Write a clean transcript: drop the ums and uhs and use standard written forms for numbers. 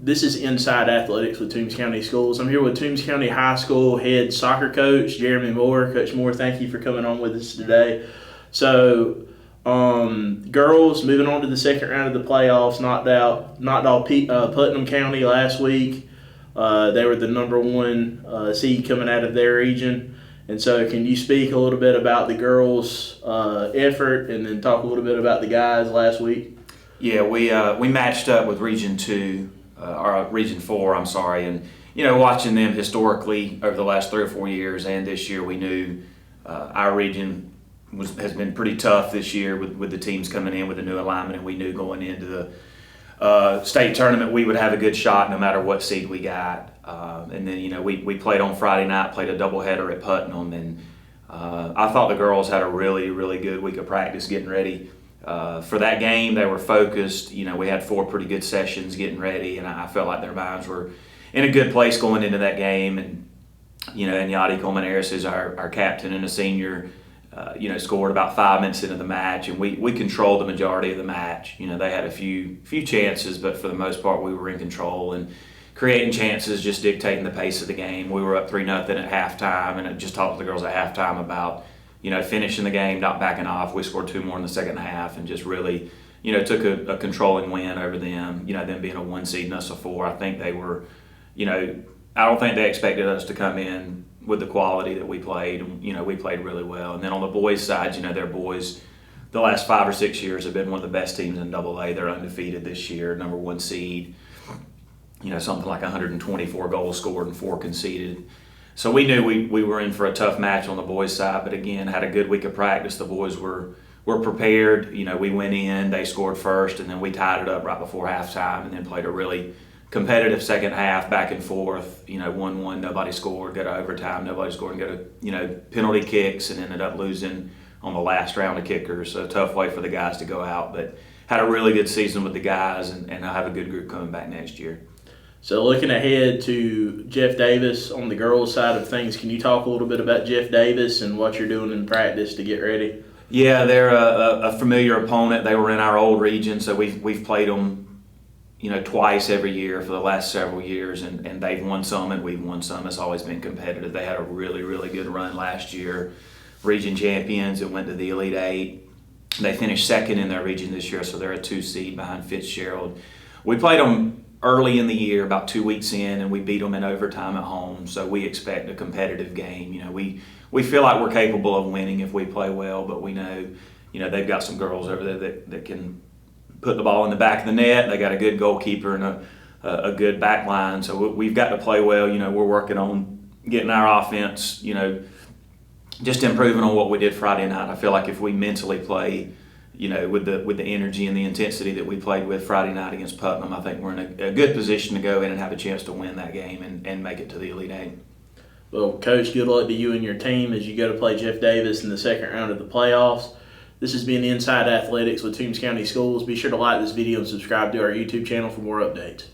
This is Inside Athletics with Toombs County Schools. I'm here with Toombs County High School head soccer coach, Jeremy Moore. Coach Moore, thank you for coming on with us today. So, girls moving on to the second round of the playoffs, knocked out Putnam County last week. They were the number one seed coming out of their region. And so can you speak a little bit about the girls' effort and then talk a little bit about the guys last week? Yeah, we matched up with Region 2, or Region 4, I'm sorry, and watching them historically over the last 3 or 4 years and this year, we knew our region has been pretty tough this year with the teams coming in with a new alignment, and we knew going into the state tournament we would have a good shot no matter what seed we got. And then we played on Friday night, played a doubleheader at Putnam, and I thought the girls had a really, really good week of practice getting ready for that game. They were focused. We had 4 pretty good sessions getting ready, and I felt like their minds were in a good place going into that game. And Yadi Colmenares is our captain and a senior. Scored about 5 minutes into the match, and we controlled the majority of the match. They had a few chances, but for the most part, we were in control and creating chances, just dictating the pace of the game. We were up 3-0 at halftime, and I just talked to the girls at halftime about finishing the game, not backing off. We scored 2 more in the second half, and just really took a controlling win over them. Them being a 1 seed and us a 4. I think they were, I don't think they expected us to come in with the quality that we played. We played really well. And then on the boys' side, their boys, the last 5 or 6 years have been one of the best teams in AA. They're undefeated this year, number 1 seed. Something like 124 goals scored and 4 conceded. So we knew we were in for a tough match on the boys' side, but again, had a good week of practice. The boys were prepared. We went in, they scored first, and then we tied it up right before halftime, and then played a really competitive second half, back and forth. 1-1, nobody scored, go to overtime, nobody scored, and go to penalty kicks, and ended up losing on the last round of kickers. So a tough way for the guys to go out, but had a really good season with the guys, and I'll have a good group coming back next year. So looking ahead to Jeff Davis on the girls' side of things, can you talk a little bit about Jeff Davis and what you're doing in practice to get ready? Yeah, they're a familiar opponent. They were in our old region, so we've played them, twice every year for the last several years, and they've won some and we've won some. It's always been competitive. They had a really, really good run last year, region champions, and went to the Elite 8. They finished second in their region this year, so they're a 2 seed behind Fitzgerald. We played them early in the year, about 2 weeks in, and we beat them in overtime at home, so we expect a competitive game. We feel like we're capable of winning if we play well, but we know, they've got some girls over there that can put the ball in the back of the net. They got a good goalkeeper and a good back line, so we've got to play well. We're working on getting our offense, just improving on what we did Friday night. I feel like if we mentally play with the energy and the intensity that we played with Friday night against Putnam, I think we're in a good position to go in and have a chance to win that game and make it to the Elite 8. Well, Coach, good luck to you and your team as you go to play Jeff Davis in the second round of the playoffs. This has been Inside Athletics with Toombs County Schools. Be sure to like this video and subscribe to our YouTube channel for more updates.